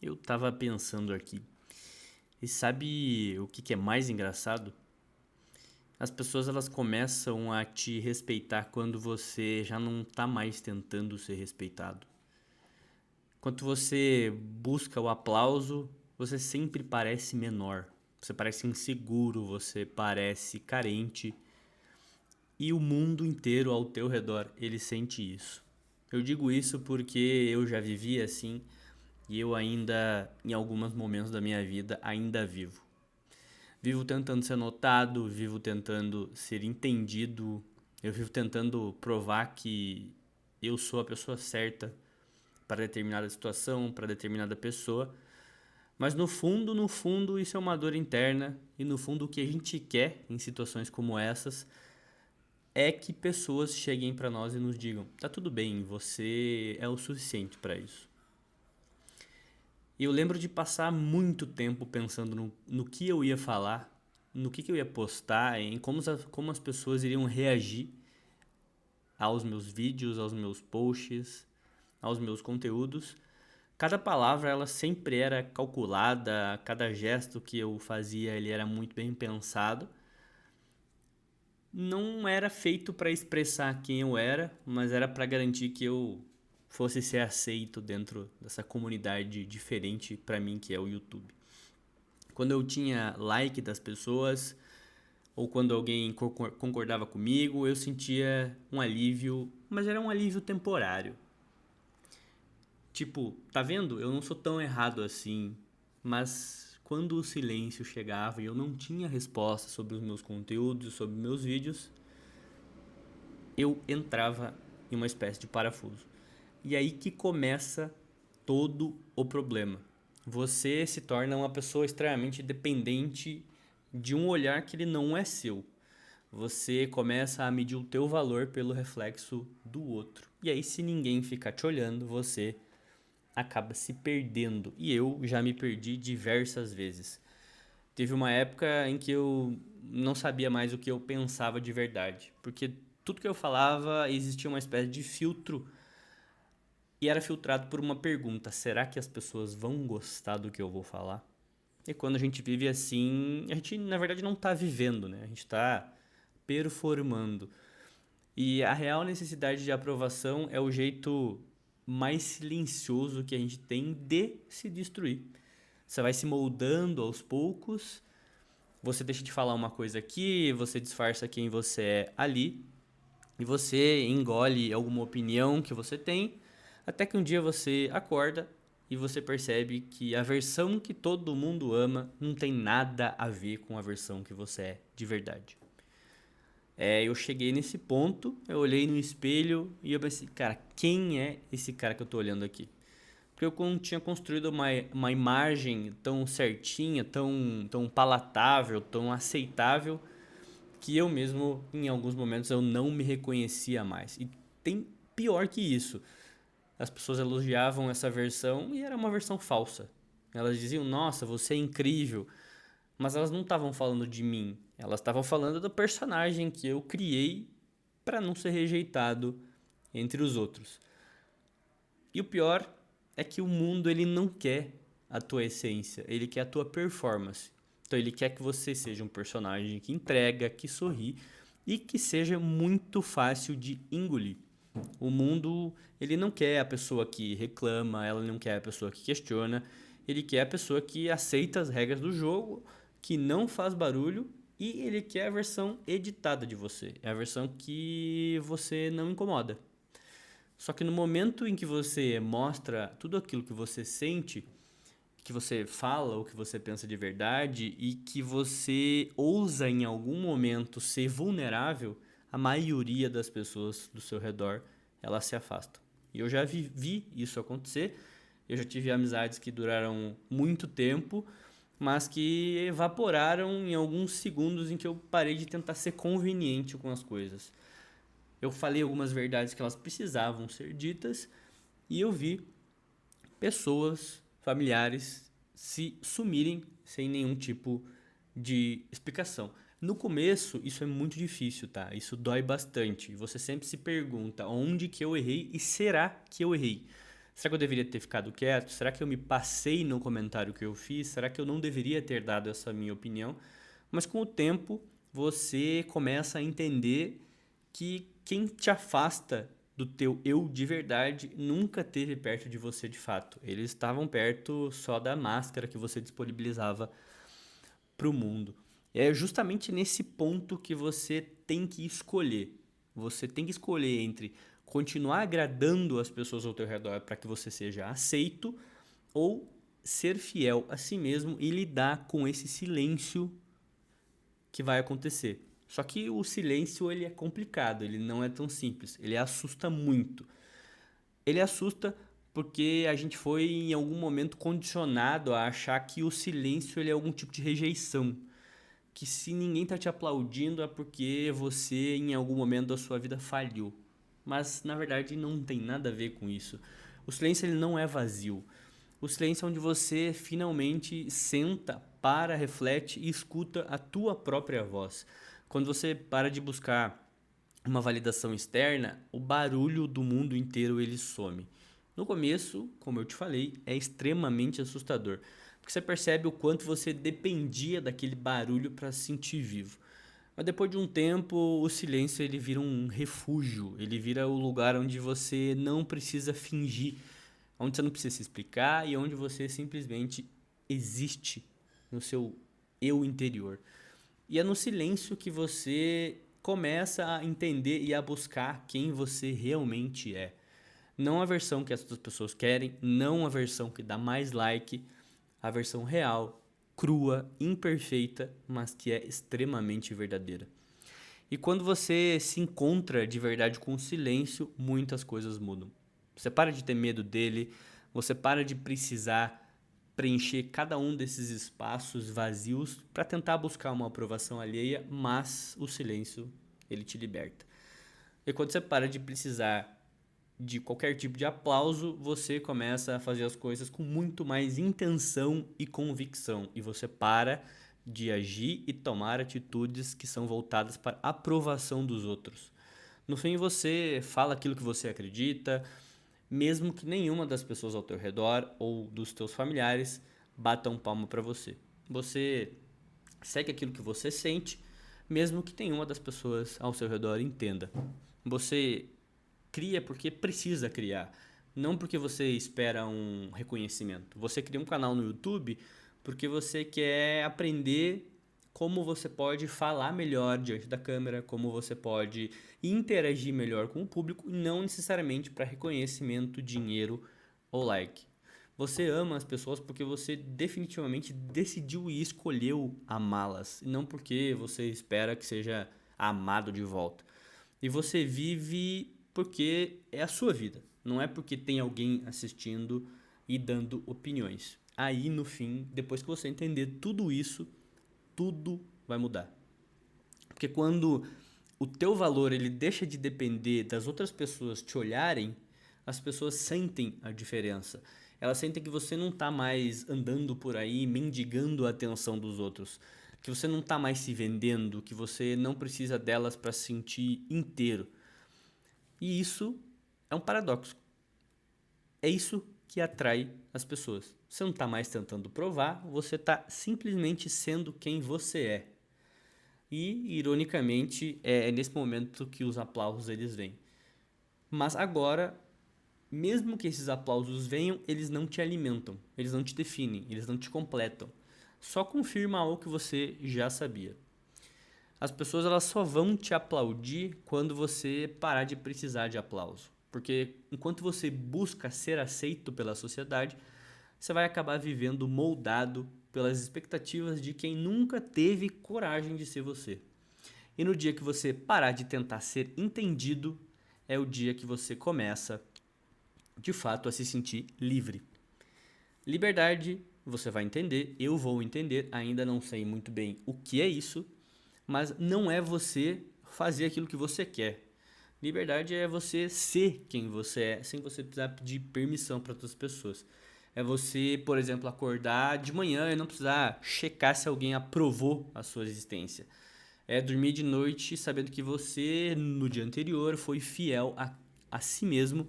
Eu tava pensando aqui, e sabe o que é mais engraçado? As pessoas elas começam a te respeitar quando você já não tá mais tentando ser respeitado. Quando você busca o aplauso, você sempre parece menor. Você parece inseguro, você parece carente e o mundo inteiro ao teu redor, ele sente isso. Eu digo isso porque eu já vivi assim e eu ainda, em alguns momentos da minha vida, ainda vivo. Vivo tentando ser notado, vivo tentando ser entendido, eu vivo tentando provar que eu sou a pessoa certa para determinada situação, para determinada pessoa. Mas no fundo, no fundo, isso é uma dor interna e no fundo o que a gente quer em situações como essas é que pessoas cheguem para nós e nos digam: tá tudo bem, você é o suficiente para isso. E eu lembro de passar muito tempo pensando no que eu ia falar, no que eu ia postar, em como as pessoas iriam reagir aos meus vídeos, aos meus posts, aos meus conteúdos. Cada palavra ela sempre era calculada, cada gesto que eu fazia ele era muito bem pensado. Não era feito para expressar quem eu era, mas era para garantir que eu fosse ser aceito dentro dessa comunidade diferente para mim que é o YouTube. Quando eu tinha like das pessoas ou quando alguém concordava comigo, eu sentia um alívio, mas era um alívio temporário. Tipo, tá vendo? Eu não sou tão errado assim, mas quando o silêncio chegava e eu não tinha resposta sobre os meus conteúdos, sobre meus vídeos, eu entrava em uma espécie de parafuso. E aí que começa todo o problema. Você se torna uma pessoa extremamente dependente de um olhar que ele não é seu. Você começa a medir o teu valor pelo reflexo do outro. E aí, se ninguém ficar te olhando, você acaba se perdendo. E eu já me perdi diversas vezes. Teve uma época em que eu não sabia mais o que eu pensava de verdade, porque tudo que eu falava existia uma espécie de filtro e era filtrado por uma pergunta: será que as pessoas vão gostar do que eu vou falar? E quando a gente vive assim, a gente na verdade não está vivendo, né? A gente está performando. E a real necessidade de aprovação é o jeito mais silencioso que a gente tem de se destruir. Você vai se moldando aos poucos, você deixa de falar uma coisa aqui, você disfarça quem você é ali, e você engole alguma opinião que você tem, até que um dia você acorda e você percebe que a versão que todo mundo ama não tem nada a ver com a versão que você é de verdade. Eu cheguei nesse ponto, eu olhei no espelho e eu pensei, cara, quem é esse cara que eu tô olhando aqui? Porque eu tinha construído uma imagem tão certinha, tão palatável, tão aceitável, que eu mesmo, em alguns momentos, eu não me reconhecia mais. E tem pior que isso. As pessoas elogiavam essa versão e era uma versão falsa. Elas diziam, nossa, você é incrível. Mas elas não estavam falando de mim. Elas estavam falando do personagem que eu criei para não ser rejeitado entre os outros. E o pior é que o mundo ele não quer a tua essência, ele quer a tua performance. Então ele quer que você seja um personagem que entrega, que sorri e que seja muito fácil de engolir. O mundo, ele não quer a pessoa que reclama, ela não quer a pessoa que questiona, ele quer a pessoa que aceita as regras do jogo, que não faz barulho e ele quer a versão editada de você, é a versão que você não incomoda. Só que no momento em que você mostra tudo aquilo que você sente, que você fala ou que você pensa de verdade e que você ousa em algum momento ser vulnerável, a maioria das pessoas do seu redor, elas se afastam. E eu já vi isso acontecer. Eu já tive amizades que duraram muito tempo, mas que evaporaram em alguns segundos em que eu parei de tentar ser conveniente com as coisas. Eu falei algumas verdades que elas precisavam ser ditas e eu vi pessoas, familiares, se sumirem sem nenhum tipo de explicação. No começo, isso é muito difícil, tá? Isso dói bastante. Você sempre se pergunta onde que eu errei e será que eu errei? Será que eu deveria ter ficado quieto? Será que eu me passei no comentário que eu fiz? Será que eu não deveria ter dado essa minha opinião? Mas com o tempo, você começa a entender que quem te afasta do teu eu de verdade nunca esteve perto de você de fato. Eles estavam perto só da máscara que você disponibilizava para o mundo. É justamente nesse ponto que você tem que escolher. Você tem que escolher entre continuar agradando as pessoas ao teu redor para que você seja aceito ou ser fiel a si mesmo e lidar com esse silêncio que vai acontecer. Só que o silêncio ele é complicado, ele não é tão simples, ele assusta muito. Ele assusta porque a gente foi em algum momento condicionado a achar que o silêncio ele é algum tipo de rejeição, que se ninguém tá te aplaudindo é porque você em algum momento da sua vida falhou. Mas na verdade não tem nada a ver com isso. O silêncio ele não é vazio. O silêncio é onde você finalmente senta, para, reflete e escuta a tua própria voz. Quando você para de buscar uma validação externa, o barulho do mundo inteiro ele some. No começo, como eu te falei, é extremamente assustador, porque você percebe o quanto você dependia daquele barulho para se sentir vivo. Mas depois de um tempo, o silêncio ele vira um refúgio, ele vira o lugar onde você não precisa fingir, onde você não precisa se explicar e onde você simplesmente existe no seu eu interior. E é no silêncio que você começa a entender e a buscar quem você realmente é. Não a versão que as outras pessoas querem, não a versão que dá mais like, a versão real, crua, imperfeita, mas que é extremamente verdadeira. E quando você se encontra de verdade com o silêncio, muitas coisas mudam. Você para de ter medo dele, você para de precisar preencher cada um desses espaços vazios para tentar buscar uma aprovação alheia, mas o silêncio, ele te liberta. E quando você para de precisar de qualquer tipo de aplauso, você começa a fazer as coisas com muito mais intenção e convicção. E você para de agir e tomar atitudes que são voltadas para a aprovação dos outros. No fim, você fala aquilo que você acredita, mesmo que nenhuma das pessoas ao teu redor ou dos teus familiares batam palma para você. Você segue aquilo que você sente, mesmo que nenhuma das pessoas ao seu redor entenda. Você cria porque precisa criar, não porque você espera um reconhecimento. Você cria um canal no YouTube porque você quer aprender como você pode falar melhor diante da câmera, como você pode interagir melhor com o público, e não necessariamente para reconhecimento, dinheiro ou like. Você ama as pessoas porque você definitivamente decidiu e escolheu amá-las, e não porque você espera que seja amado de volta. E você vive porque é a sua vida, não é porque tem alguém assistindo e dando opiniões. Aí no fim, depois que você entender tudo isso, tudo vai mudar. Porque quando o teu valor ele deixa de depender das outras pessoas te olharem, as pessoas sentem a diferença. Elas sentem que você não está mais andando por aí mendigando a atenção dos outros, que você não está mais se vendendo, que você não precisa delas para se sentir inteiro. E isso é um paradoxo. É isso que atrai as pessoas. Você não está mais tentando provar, você está simplesmente sendo quem você é. E, ironicamente, é nesse momento que os aplausos eles vêm. Mas agora, mesmo que esses aplausos venham, eles não te alimentam, eles não te definem, eles não te completam. Só confirma algo que você já sabia. As pessoas elas só vão te aplaudir quando você parar de precisar de aplauso. Porque enquanto você busca ser aceito pela sociedade, você vai acabar vivendo moldado pelas expectativas de quem nunca teve coragem de ser você. E no dia que você parar de tentar ser entendido, é o dia que você começa, de fato, a se sentir livre. Liberdade, você vai entender, eu vou entender, ainda não sei muito bem o que é isso, mas não é você fazer aquilo que você quer. Liberdade é você ser quem você é, sem você precisar pedir permissão para outras pessoas. É você, por exemplo, acordar de manhã e não precisar checar se alguém aprovou a sua existência. É dormir de noite sabendo que você, no dia anterior, foi fiel a si mesmo,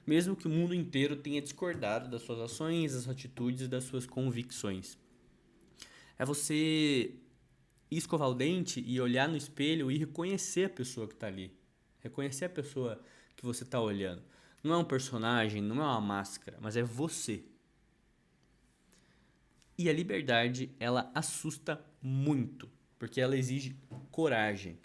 mesmo que o mundo inteiro tenha discordado das suas ações, das suas atitudes e das suas convicções. É você escovar o dente e olhar no espelho e reconhecer a pessoa que está ali. Reconhecer a pessoa que você está olhando. Não é um personagem, não é uma máscara, mas é você. E a liberdade, ela assusta muito, porque ela exige coragem,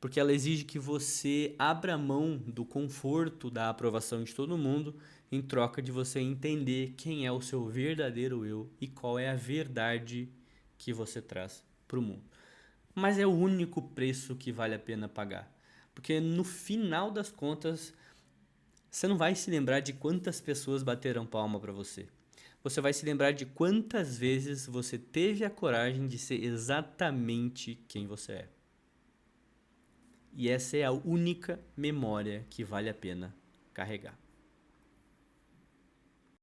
porque ela exige que você abra mão do conforto da aprovação de todo mundo em troca de você entender quem é o seu verdadeiro eu e qual é a verdade que você traz para o mundo. Mas é o único preço que vale a pena pagar, porque no final das contas, você não vai se lembrar de quantas pessoas bateram palma para você. Você vai se lembrar de quantas vezes você teve a coragem de ser exatamente quem você é. E essa é a única memória que vale a pena carregar.